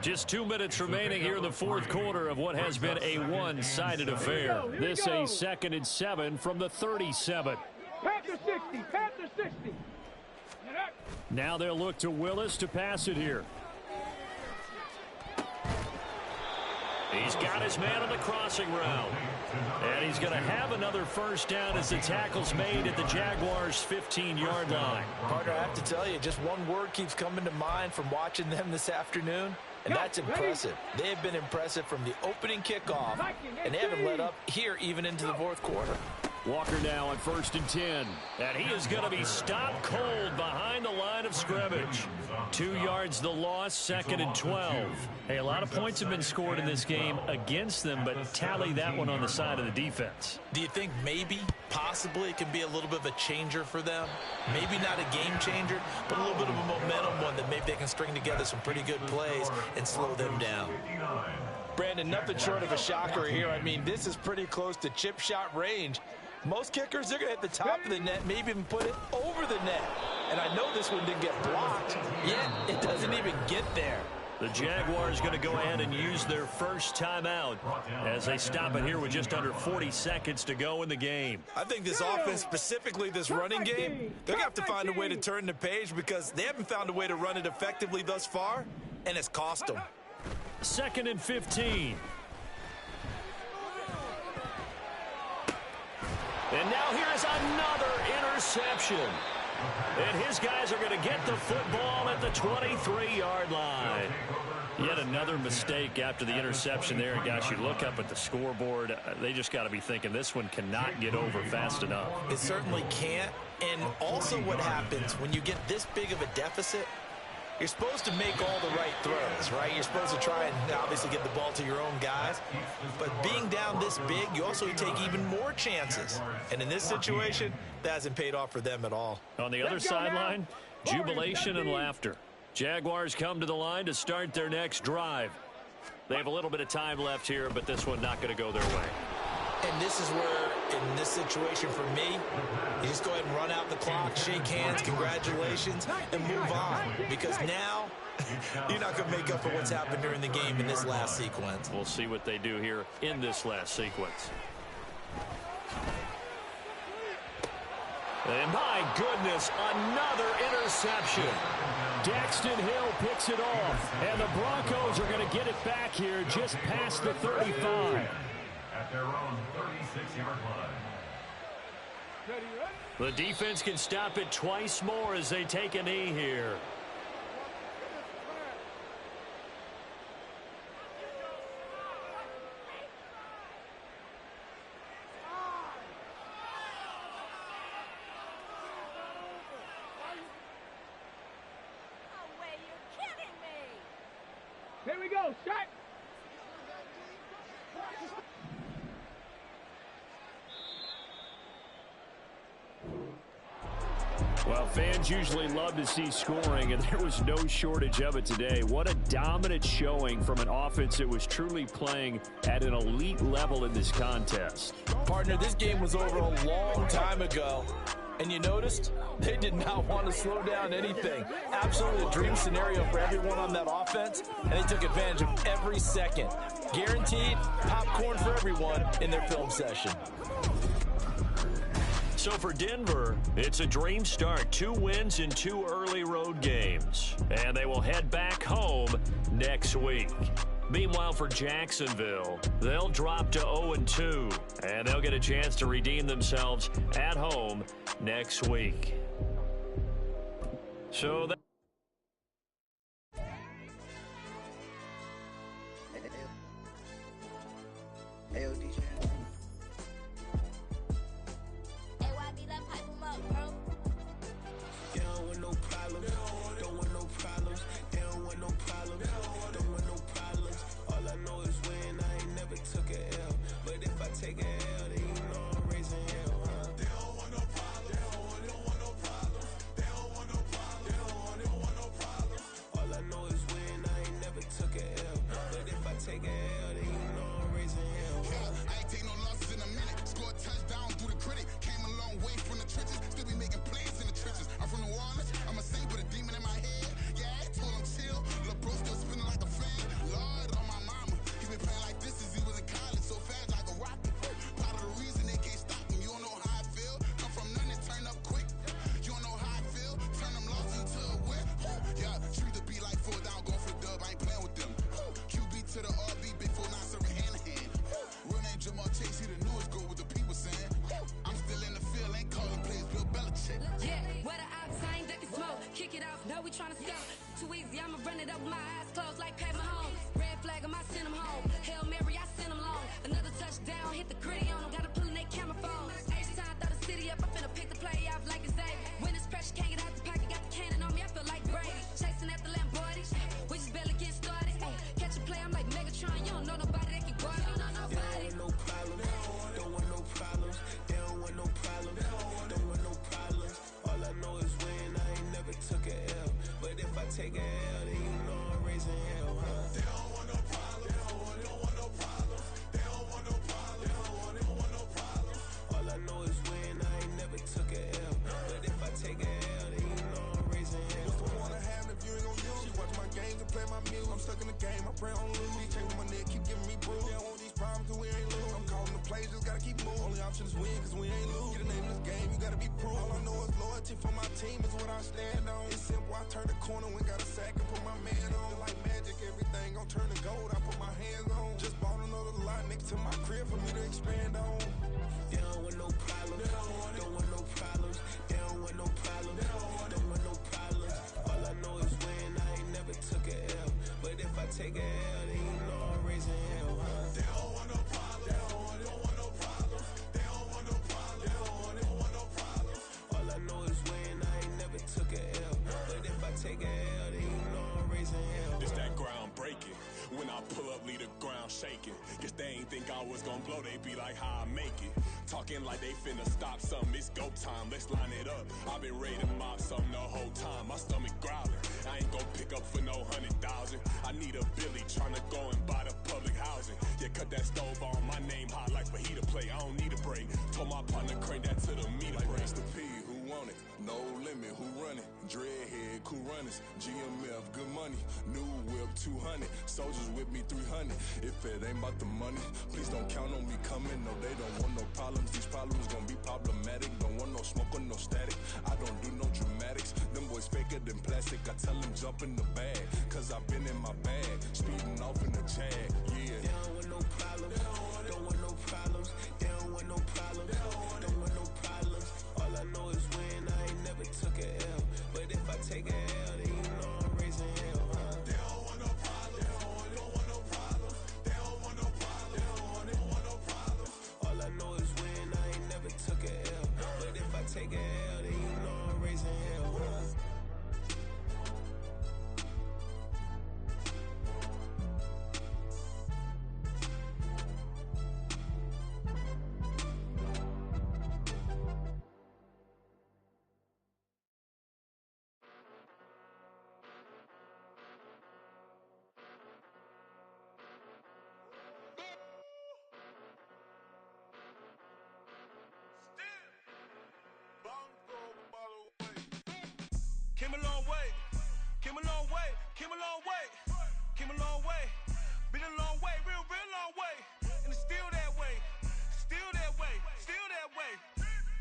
Just 2 minutes remaining here in the 4th quarter of what has been a one-sided affair. This a 2nd and 7 from the 37. Panther 60, Panther 60. Now they'll look to Willis to pass it here. He's got his man on the crossing route. And he's going to have another first down as the tackle's made at the Jaguars' 15-yard line. Partner, I have to tell you, just one word keeps coming to mind from watching them this afternoon, and that's impressive. They have been impressive from the opening kickoff, and they haven't let up here even into the 4th quarter. Walker now on 1st and 10. And he is going to be stopped cold behind the line of scrimmage. 2 yards the loss, 2nd and 12. Hey, a lot of points have been scored in this game against them, but tally that one on the side of the defense. Do you think maybe, possibly, it can be a little bit of a changer for them? Maybe not a game changer, but a little bit of a momentum one that maybe they can string together some pretty good plays and slow them down. Brandon, nothing short of a shocker here. I mean, this is pretty close to chip shot range. Most kickers, they're going to hit the top of the net, maybe even put it over the net. And I know this one didn't get blocked, yet it doesn't even get there. The Jaguars going to go ahead and use their first timeout as they stop it here with just under 40 seconds to go in the game. I think this offense, specifically this running game, they're going to have to find a way to turn the page because they haven't found a way to run it effectively thus far, and it's cost them. 2nd and 15. And now here is another interception. And his guys are going to get the football at the 23-yard line. Yet another mistake after the interception there. And gosh, you look up at the scoreboard, they just got to be thinking this one cannot get over fast enough. It certainly can't. And also what happens when you get this big of a deficit, you're supposed to make all the right throws, right? You're supposed to try and obviously get the ball to your own guys. But being down this big, you also take even more chances. And in this situation, that hasn't paid off for them at all. On the other sideline, jubilation and laughter. Jaguars come to the line to start their next drive. They have a little bit of time left here, but this one not going to go their way. And this is where, in this situation for me, you just go ahead and run out the clock, shake hands, congratulations, and move on. Because now you're not going to make up for what's happened during the game in this last sequence. We'll see what they do here in this last sequence. And my goodness, another interception. Daxton Hill picks it off, and the Broncos are going to get it back here just past the 35. At their own 36-yard line. The defense can stop it twice more as they take a knee here. Here we go, shot. Well, fans usually love to see scoring, and there was no shortage of it today. What a dominant showing from an offense that was truly playing at an elite level in this contest. Partner, this game was over a long time ago. And you noticed they did not want to slow down anything. Absolutely a dream scenario for everyone on that offense, and they took advantage of every second. Guaranteed popcorn for everyone in their film session. So for Denver, it's a dream start. 2 wins in 2 early road games. And they will head back home next week. Meanwhile, for Jacksonville, they'll drop to 0-2, and they'll get a chance to redeem themselves at home next week. So that like they finna stop something, it's go time, let's line it up. I've been ready to mob something the whole time, my stomach growling. I ain't gon' pick up for no 100,000. I need a Billy tryna go and buy the public housing. Yeah, cut that stove on, my name hot like fajita play. I don't need a break. Told my partner crank that to the meter. Like race the P, who want it? No limit, who run it? Dreadhead, cool cool runners. GMF, good money. New whip, 200. Soldiers with me, 300. If it ain't about the money, please don't count on me coming. No, they don't want no problems. These problems gon' be problematic. Don't want no smoke or no static. I don't do no dramatics. Them boys faker than plastic. I tell them jump in the bag, cause I've been in my bag. Speeding off in the Jag, yeah. They don't want no problems. Don't want no problems. They don't want no problems. Don't want no problems. All I know is win. I ain't never took a L. But if I take a L, then you know I'm raising hell, huh? They don't want no problems. Don't want no problems. They don't want no problems. Don't want no problems. All I know is win. I ain't never took a L. But if I take a L, then you know I'm raising hell, huh? Came a long way, came a long way, came a long way, came a long way, been a long way, real long way, and it's still that way, still that way, still that way,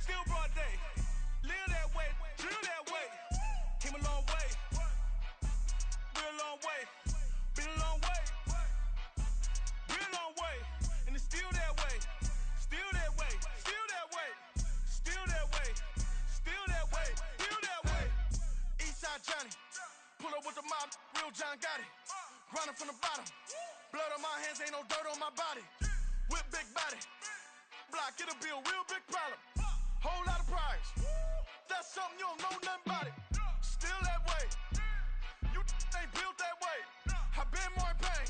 still broad day, live that way, drill that way, came a long way, real long way, been a long way, real long way, and it's still that way, still that way, still that way, still that way, still that way, still that way. Eastside Johnny, pull up with the mob, real John Gotti. Grinding from the bottom, blood on my hands, ain't no dirt on my body. Whip big body, block, get a bill, real big problem. Whole lot of prize, that's something you don't know nothing about it. Still that way, you ain't built that way. I been more in pain,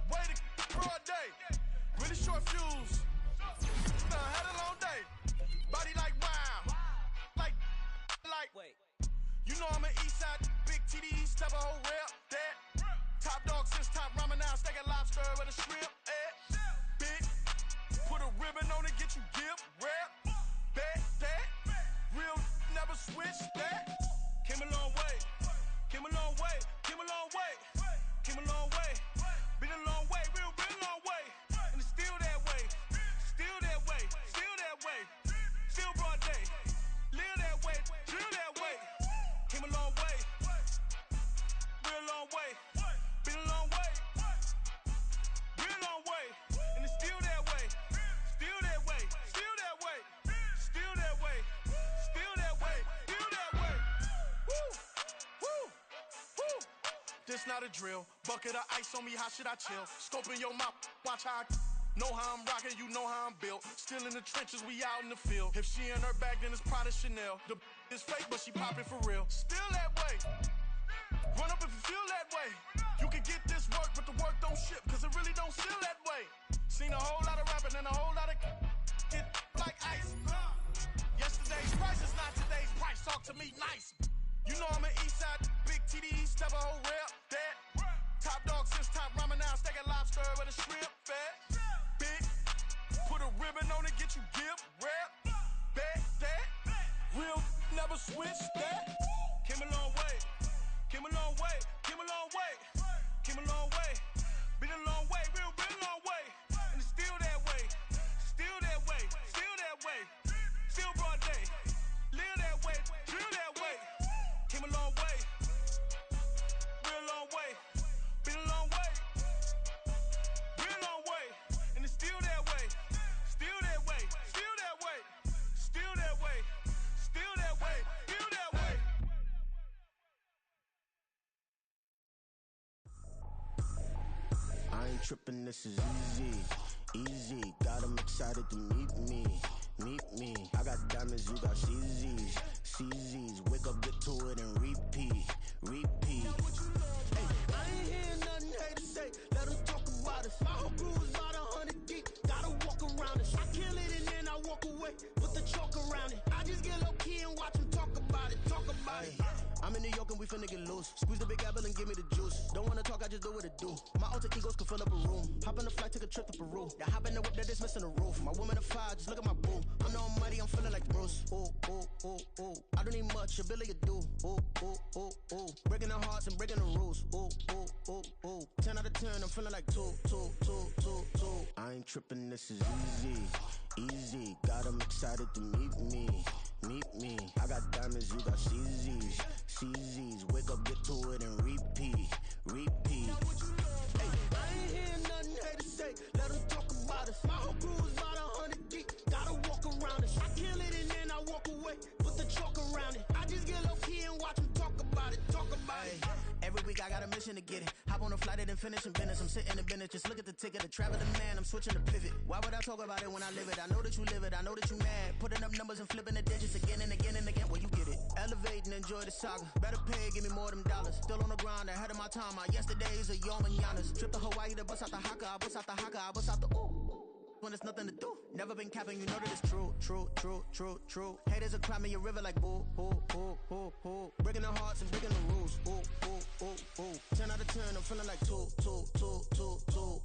way to broad day. Really short fuse, nah, had a long day. Body like wow, like. Wait. You know I'm an Eastside, big TDE, step a whole rep, that. Top dog since top ramen now, steak and lobster with a shrimp, Big, put a ribbon on it, get you give, rep, bet, that. Real, never switch, that. Came a long way, came a long way, came a long way, came a long way. Been a long way, real long way. And it's still that way, still that way, still that way. Still broad day, live that way, drill that way. Came a long way, real long way, been a long way, real long way, and it's still that way, still that way, still that way, still that way, still that way, still that way. Woo, woo, woo. This not a drill, bucket of ice on me, how should I chill? Scoping your mouth, watch how I know how I'm rocking, you know how I'm built. Still in the trenches, we out in the field. If she in her bag, then it's Prada Chanel. The is fake, but she popping for real. Still that way. Run up if you feel that way. You can get this work, but the work don't ship, cause it really don't feel that way. Seen a whole lot of rapping and a whole lot of get like ice. Yesterday's price is not today's price. Talk to me nice. You know I'm an Eastside, big TDE, step a whole rep, that. Top dog since top ramen now, steak and lobster with a shrimp, fat. Big, put a ribbon on it, get you give, rep, bet, that. Real, never switch, that. Came a long way, came a long way, came a long way, came a long way. Been a long way, real long way. And it's still that way, still that way, still that way. Still broad day, live that way, drill that way. Came a long way, real long way. Been a long way, real long way. And it's still that way, still that way, still that way, still that way, still that way, still that way. I ain't tripping, this is easy, easy. Got them excited to meet me, meet me. I got diamonds, you got CZs, CZs. Wake up, get to it, and repeat, repeat. Hey, I ain't hearing nothing hate to say. Let them talk about us. My whole crew is about 100 deep. Gotta walk around us. I kill it and then I walk away with the chalk around it. I just get low key and watch them talk about it, talk about it. I'm in New York and we finna get loose. Squeeze the big apple and give me the juice. Don't wanna talk, I just do what it do. My alter egos can fill up a room. Hop on the flight, take a trip to Peru. Yeah, hop in the whip that is missing the roof. My woman a fire, just look at my boo. I know I'm mighty, I'm feeling like Bruce. Ooh, ooh, ooh, ooh. I don't need much, Shabili you do. Ooh, ooh, ooh, ooh. Breaking the hearts and breaking the rules. Ooh, ooh, ooh, ooh. 10 out of 10, I'm feeling like 2. I ain't tripping, this is easy. Easy, got 'em excited to meet me. Meet me. I got diamonds, you got CZs. CZs, wake up, get to it, and repeat. Repeat. Hey, I ain't hearing nothing haters say. Let them talk about us. My whole crew is about 100 deep. Gotta walk around us. I kill it and then I walk away. Put the chalk around it. I just get low key and watch them talk about it. Talk about it. Every week I got a mission to get it. Hop on a flight and then finish in business. I'm sitting in business. Just look at the ticket. A traveling man. I'm switching to pivot. Why would I talk about it when I live it? I know that you live it. I know that you mad. Putting up numbers and flipping the digits again and again and again. Well, you get it. Elevate and enjoy the saga. Better pay, give me more them dollars. Still on the grind, ahead of my time. My yesterdays are your mananas. Trip to Hawaii to bust out the haka. I bust out the haka. I bust out the ooh. When there's nothing to do. Never been capping, you know that it's true. Haters are climbing a river like boo, boo, boo, boo, boo. Breaking the hearts and breaking the rules. Ooh, ooh, ooh, ooh. 10 out of 10, I'm feeling like 2.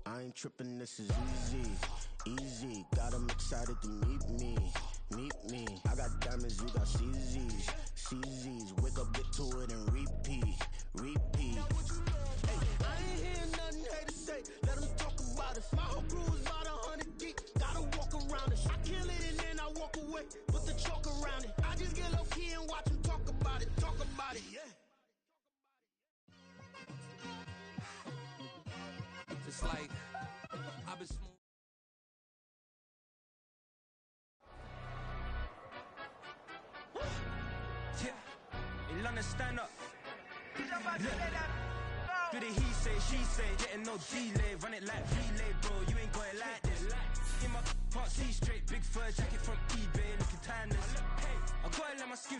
I ain't tripping, this is easy. Easy, got 'em excited to meet me. Meet me. I got diamonds, you got CZs. CZs, wake up, get to it, and repeat. Repeat. Hey, I ain't hearing nothing haters say. Let them talk about us. My whole crew is about 100 deep. Gotta walk around us. I kill it and then I walk away. Put the chalk around it. I just get low key and watch them talk about it. Talk about it, yeah. It's like I've been smooth. Yeah, in London, stand up. Do the he say, she say, getting no delay. Run it like relay, bro, you ain't got it like this. In my can't see straight, big fur jacket from eBay, looking timeless. I gotta let my skin